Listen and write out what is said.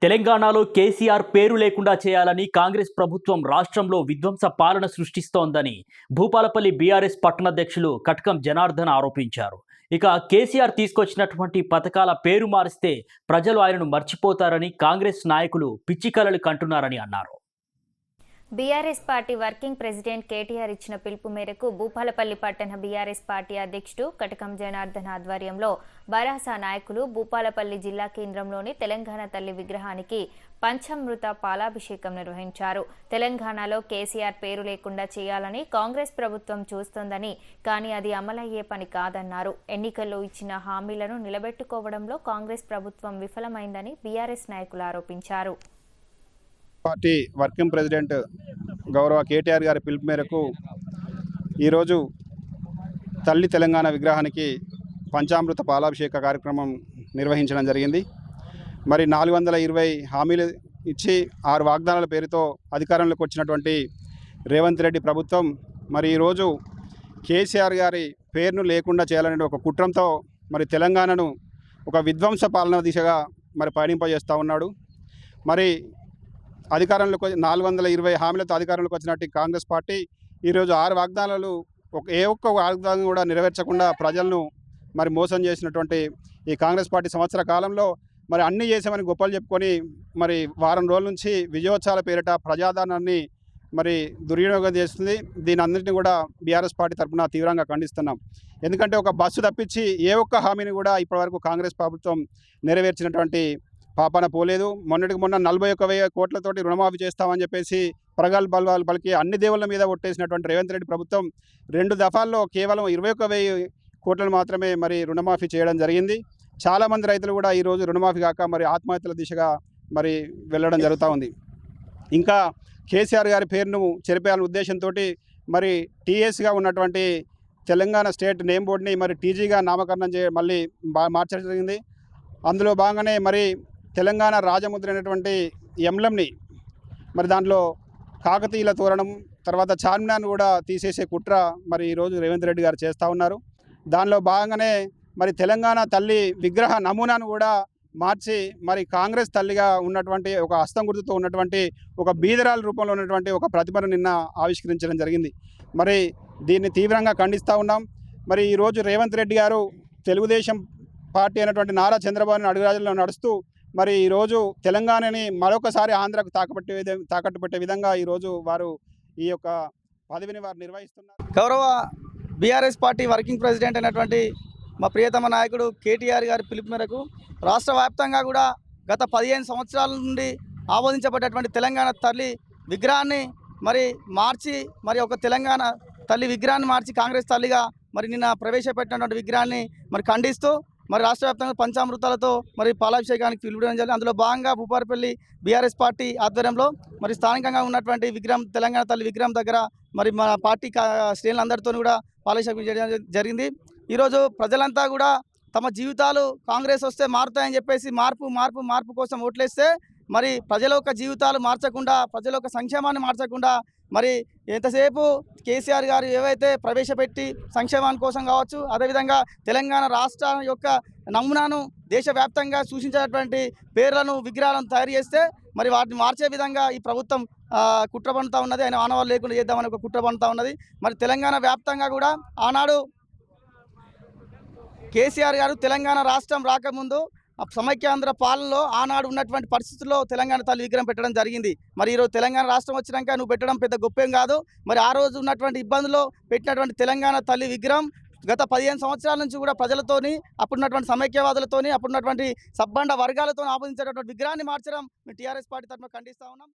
తెలంగాణలో కేసీఆర్ పేరు లేకుండా చేయాలని కాంగ్రెస్ ప్రభుత్వం రాష్ట్రంలో విధ్వంస పాలన సృష్టిస్తోందని భూపాలపల్లి బీఆర్ఎస్ పట్టణాధ్యక్షులు కట్కం జనార్దన్ ఆరోపించారు. ఇక కేసీఆర్ తీసుకొచ్చినటువంటి పథకాల పేరు మారిస్తే ప్రజలు ఆయనను మర్చిపోతారని కాంగ్రెస్ నాయకులు పిచ్చి కలలు కంటున్నారని అన్నారు. BRS party working president KTR ఇచ్చిన పిలుపు మేరకు భూపాలపల్లి పట్టణ బీఆర్ఎస్ పార్టీ అధ్యక్షుడు కటకం జనార్దన్ ఆధ్వర్యంలో బరాసా నాయకులు భూపాలపల్లి జిల్లా కేంద్రంలోని తెలంగాణ తల్లి విగ్రహానికి పంచామృత పాలాభిషేకం నిర్వహించారు. తెలంగాణలో కేసీఆర్ పేరు లేకుండా చేయాలని కాంగ్రెస్ ప్రభుత్వం చూస్తోందని, కానీ అది అమలయ్యే పని కాదన్నారు. ఎన్నికల్లో ఇచ్చిన హామీలను నిలబెట్టుకోవడంలో కాంగ్రెస్ ప్రభుత్వం విఫలమైందని బీఆర్ఎస్ నాయకులు ఆరోపించారు. పార్టీ వర్కింగ్ ప్రెసిడెంట్ గౌరవ కేటీఆర్ గారి పిలుపు మేరకు ఈరోజు తల్లి తెలంగాణ విగ్రహానికి పంచామృత పాలాభిషేక కార్యక్రమం నిర్వహించడం జరిగింది. మరి 420 హామీలు ఇచ్చి 6 వాగ్దానాల పేరుతో అధికారంలోకి వచ్చినటువంటి రేవంత్ రెడ్డి ప్రభుత్వం మరి ఈరోజు కేసీఆర్ గారి పేరును లేకుండా చేయాలనే ఒక కుట్రంతో మరి తెలంగాణను ఒక విధ్వంస పాలన దిశగా మరి పయనింపజేస్తూ ఉన్నాడు. మరి అధికారంలోకి 420 హామీలతో అధికారంలోకి వచ్చినట్టు కాంగ్రెస్ పార్టీ ఈరోజు 6 వాగ్దానాలు ఏ ఒక్క వాగ్దానం కూడా నెరవేర్చకుండా ప్రజలను మరి మోసం చేసినటువంటి ఈ కాంగ్రెస్ పార్టీ సంవత్సర కాలంలో మరి అన్నీ చేసామని గొప్పలు చెప్పుకొని మరి వారం రోజుల నుంచి విజయోత్సవాల పేరిట ప్రజాధనాన్ని మరి దుర్వినియోగం చేస్తుంది. దీని అన్నింటినీ కూడా బీఆర్ఎస్ పార్టీ తరఫున తీవ్రంగా ఖండిస్తున్నాం. ఎందుకంటే ఒక బస్సు తప్పించి ఏ ఒక్క హామీని కూడా ఇప్పటివరకు కాంగ్రెస్ ప్రభుత్వం నెరవేర్చినటువంటి పాపన పోలేదు. మొన్న 41,000 కోట్లతోటి రుణమాఫీ చేస్తామని చెప్పేసి ప్రగల్భాలు పలికి అన్ని దేవుళ్ళ మీద ఒట్టేసినటువంటి రేవంత్ రెడ్డి ప్రభుత్వం 2 దఫాల్లో కేవలం 21,000 కోట్లను మాత్రమే మరి రుణమాఫీ చేయడం జరిగింది. చాలామంది రైతులు కూడా ఈరోజు రుణమాఫీ కాక మరి ఆత్మహత్యల దిశగా మరి వెళ్ళడం జరుగుతూ ఉంది. ఇంకా కేసీఆర్ గారి పేరును చెరిపేయాలనే ఉద్దేశంతో మరి టీఎస్గా ఉన్నటువంటి తెలంగాణ స్టేట్ నేమ్ బోర్డుని మరి టీజీగా నామకరణం మళ్ళీ మార్చడం జరిగింది. అందులో భాగంగానే మరి తెలంగాణ రాజముద్ర అయినటువంటి ఎంలంని మరి దాంట్లో కాకతీయుల తోరణం తర్వాత చార్మినార్ను కూడా తీసేసే కుట్ర మరి ఈరోజు రేవంత్ రెడ్డి గారు చేస్తూ ఉన్నారు. దానిలో భాగంగానే మరి తెలంగాణ తల్లి విగ్రహ నమూనాను కూడా మార్చి మరి కాంగ్రెస్ తల్లిగా ఉన్నటువంటి ఒక హస్తం గుర్తుతో ఉన్నటువంటి ఒక బీదరాల రూపంలో ఉన్నటువంటి ఒక ప్రతిమను నిన్న ఆవిష్కరించడం జరిగింది. మరి దీన్ని తీవ్రంగా ఖండిస్తూ ఉన్నాం. మరి ఈరోజు రేవంత్ రెడ్డి గారు తెలుగుదేశం పార్టీ అయినటువంటి నారా చంద్రబాబు అడుగుజాడల్లో నడుస్తూ మరి ఈరోజు తెలంగాణని మరొకసారి ఆంధ్రకు తాకట్టు పెట్టే విధంగా ఈరోజు వారు ఈ యొక్క పదవిని వారు నిర్వహిస్తున్నారు. గౌరవ బీఆర్ఎస్ పార్టీ వర్కింగ్ ప్రెసిడెంట్ అయినటువంటి మా ప్రియతమ నాయకుడు కేటీఆర్ గారి పిలుపు మేరకు రాష్ట్ర వ్యాప్తంగా కూడా గత 15 సంవత్సరాల నుండి ఆమోదించబడ్డటువంటి తెలంగాణ తల్లి విగ్రహాన్ని మరి మార్చి మరి ఒక తెలంగాణ తల్లి విగ్రహాన్ని మార్చి కాంగ్రెస్ తల్లిగా మరి నిన్న ప్రవేశపెట్టినటువంటి విగ్రహాన్ని మరి ఖండిస్తూ మరి రాష్ట్ర వ్యాప్తంగా పంచామృతాలతో మరి పాలాభిషేకానికి పిలుపుడం జరిగింది. అందులో భాగంగా భూపాలపల్లి బీఆర్ఎస్ పార్టీ ఆధ్వర్యంలో మరి స్థానికంగా ఉన్నటువంటి విగ్రహం తెలంగాణ తల్లి విగ్రహం దగ్గర మరి మన పార్టీ శ్రేణులందరితో కూడా పాలాభిషేకం చేయడం జరిగింది. ఈరోజు ప్రజలంతా కూడా తమ జీవితాలు కాంగ్రెస్ వస్తే మారుతాయని చెప్పేసి మార్పు కోసం ఓట్లేస్తే మరి ప్రజల యొక్క జీవితాలు మార్చకుండా ప్రజల యొక్క సంక్షేమాన్ని మార్చకుండా మరి ఎంతసేపు కేసీఆర్ గారు ఏవైతే ప్రవేశపెట్టి సంక్షేమాని కోసం కావచ్చు, అదేవిధంగా తెలంగాణ రాష్ట్ర యొక్క నమూనాను దేశవ్యాప్తంగా సూచించేటువంటి పేర్లను విగ్రహాలను తయారు చేస్తే మరి వాటిని మార్చే విధంగా ఈ ప్రభుత్వం కుట్ర పన్నుతూ ఉన్నది. ఆయన ఆనవాళ్ళు లేకుండా చేద్దామని ఒక కుట్ర పన్నుతూ ఉన్నది. మరి తెలంగాణ వ్యాప్తంగా కూడా ఆనాడు కేసీఆర్ గారు తెలంగాణ రాష్ట్రం రాకముందు సమైక్యాంధ్ర పాలనలో ఆనాడు ఉన్నటువంటి పరిస్థితుల్లో తెలంగాణ తల్లి విగ్రహం పెట్టడం జరిగింది. మరి ఈరోజు తెలంగాణ రాష్ట్రం వచ్చినాక నువ్వు పెట్టడం పెద్ద గొప్పేం కాదు. మరి ఆ రోజు ఉన్నటువంటి ఇబ్బందుల్లో పెట్టినటువంటి తెలంగాణ తల్లి విగ్రహం గత 15 సంవత్సరాల నుంచి కూడా ప్రజలతోని అప్పుడున్నటువంటి సమైక్యవాదులతోని అప్పుడున్నటువంటి సబ్బండ వర్గాలతో ఆమోదించేటటువంటి విగ్రహాన్ని మార్చడం మేము టీఆర్ఎస్ పార్టీ తరఫున ఖండిస్తూ ఉన్నాం.